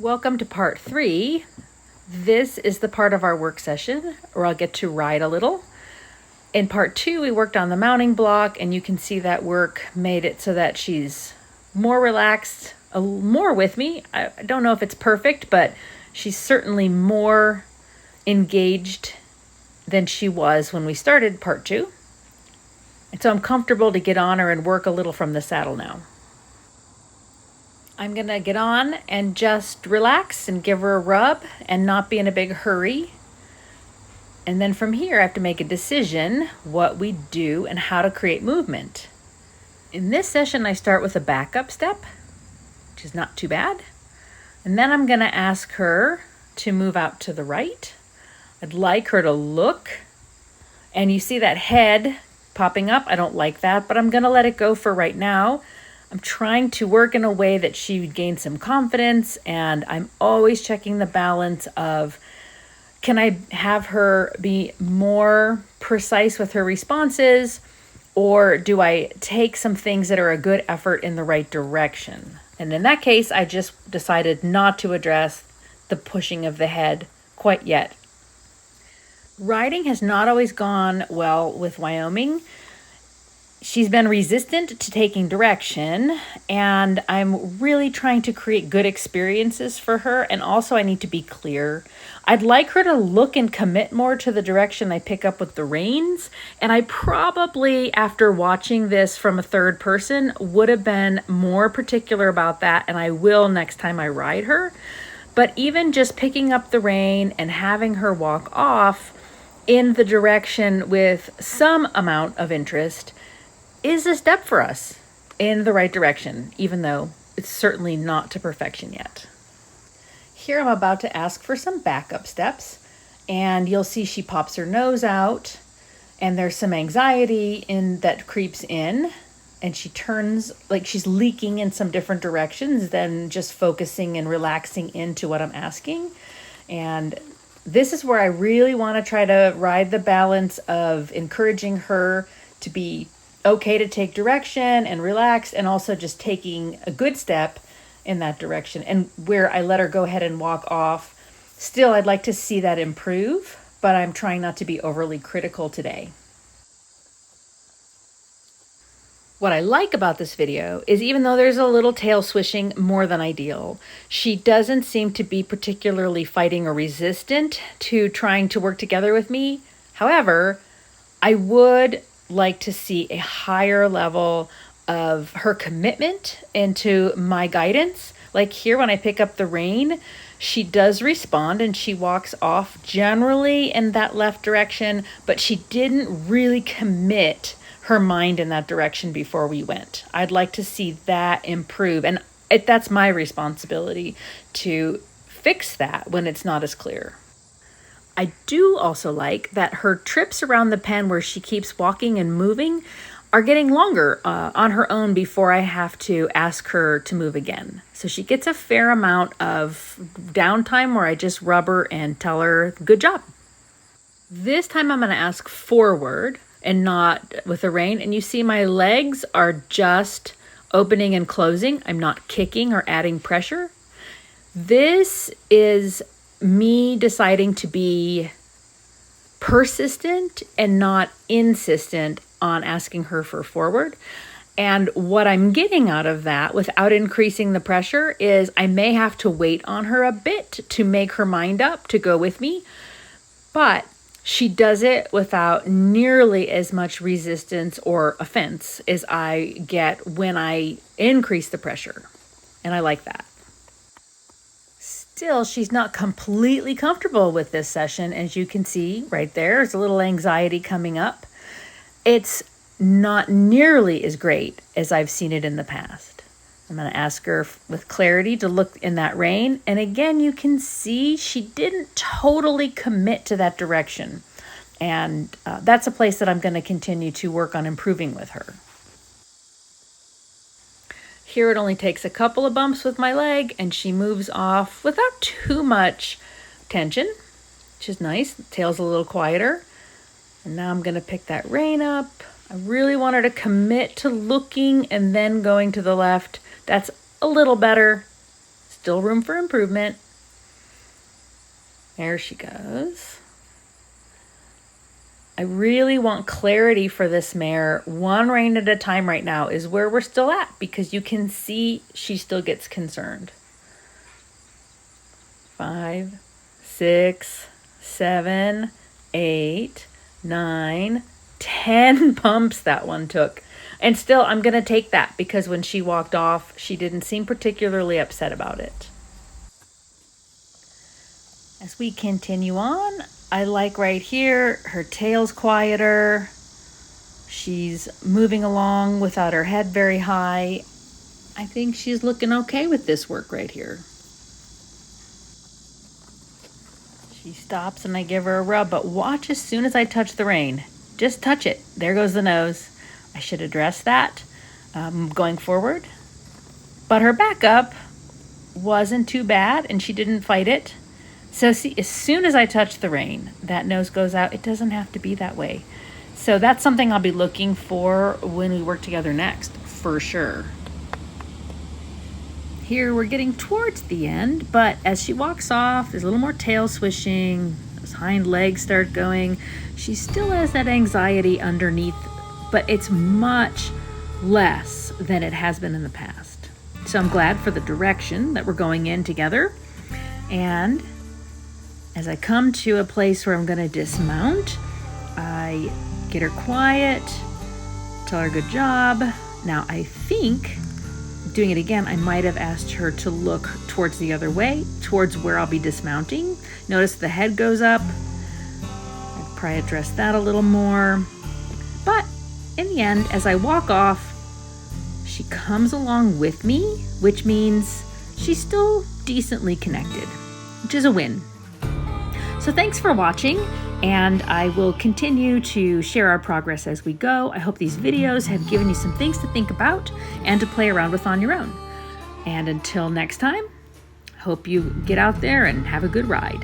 Welcome to part 3. This is the part of our work session where I'll get to ride a little. In part 2, we worked on the mounting block, and you can see that work made it so that she's more relaxed, more with me. I don't know if it's perfect, but she's certainly more engaged than she was when we started part 2. And so I'm comfortable to get on her and work a little from the saddle now. I'm gonna get on and just relax and give her a rub and not be in a big hurry. And then from here, I have to make a decision what we do and how to create movement. In this session, I start with a backup step, which is not too bad. And then I'm gonna ask her to move out to the right. I'd like her to look, and you see that head popping up. I don't like that, but I'm gonna let it go for right now. I'm trying to work in a way that she would gain some confidence, and I'm always checking the balance of, can I have her be more precise with her responses, or do I take some things that are a good effort in the right direction? And in that case, I just decided not to address the pushing of the head quite yet. Riding has not always gone well with Wyoming. She's been resistant to taking direction, and I'm really trying to create good experiences for her. And also I need to be clear. I'd like her to look and commit more to the direction I pick up with the reins. And I probably, after watching this from a third person, would have been more particular about that. And I will next time I ride her. But even just picking up the rein and having her walk off in the direction with some amount of interest is a step for us in the right direction, even though it's certainly not to perfection yet. Here I'm about to ask for some backup steps, and you'll see she pops her nose out, and there's some anxiety that creeps in, and she turns like she's leaking in some different directions than just focusing and relaxing into what I'm asking. And this is where I really want to try to ride the balance of encouraging her to be okay to take direction and relax, and also just taking a good step in that direction. And where I let her go ahead and walk off, still I'd like to see that improve, but I'm trying not to be overly critical today. What I like about this video is, even though there's a little tail swishing more than ideal, she doesn't seem to be particularly fighting or resistant to trying to work together with me. However, I would like to see a higher level of her commitment into my guidance. Like here, when I pick up the rein, she does respond and she walks off generally in that left direction, but she didn't really commit her mind in that direction before we went. I'd like to see that improve, and that's my responsibility to fix that when it's not as clear. I do also like that her trips around the pen where she keeps walking and moving are getting longer on her own before I have to ask her to move again. So she gets a fair amount of downtime where I just rub her and tell her, good job. This time I'm going to ask forward and not with the rein. And you see my legs are just opening and closing. I'm not kicking or adding pressure. This is me deciding to be persistent and not insistent on asking her for forward. And what I'm getting out of that, without increasing the pressure, is I may have to wait on her a bit to make her mind up to go with me, but she does it without nearly as much resistance or offense as I get when I increase the pressure. And I like that. Still, she's not completely comfortable with this session. As you can see right there, there's a little anxiety coming up. It's not nearly as great as I've seen it in the past. I'm going to ask her with clarity to look in that rein. And again, you can see she didn't totally commit to that direction. And that's a place that I'm going to continue to work on improving with her. Here it only takes a couple of bumps with my leg, and she moves off without too much tension, which is nice. The tail's a little quieter. And now I'm going to pick that rein up. I really want her to commit to looking and then going to the left. That's a little better. still room for improvement. There she goes. I really want clarity for this mare. One rein at a time right now is where we're still at, because you can see she still gets concerned. 5, 6, 7, 8, 9, 10 pumps that one took. And still, I'm going to take that, because when she walked off, she didn't seem particularly upset about it. As we continue on, I like right here, her tail's quieter. She's moving along without her head very high. I think she's looking okay with this work right here. She stops and I give her a rub, but watch as soon as I touch the rein. Just touch it. There goes the nose. I should address that going forward. But her backup wasn't too bad and she didn't fight it. So see, as soon as I touch the rein, that nose goes out. It doesn't have to be that way. So that's something I'll be looking for when we work together next, for sure. Here we're getting towards the end, but as she walks off, there's a little more tail swishing, those hind legs start going. She still has that anxiety underneath, but it's much less than it has been in the past. So I'm glad for the direction that we're going in together. And as I come to a place where I'm going to dismount, I get her quiet, tell her good job. Now I think, doing it again, I might have asked her to look towards the other way, towards where I'll be dismounting. Notice the head goes up. I'd probably address that a little more. But in the end, as I walk off, she comes along with me, which means she's still decently connected, which is a win. So thanks for watching, and I will continue to share our progress as we go. I hope these videos have given you some things to think about and to play around with on your own. And until next time, hope you get out there and have a good ride.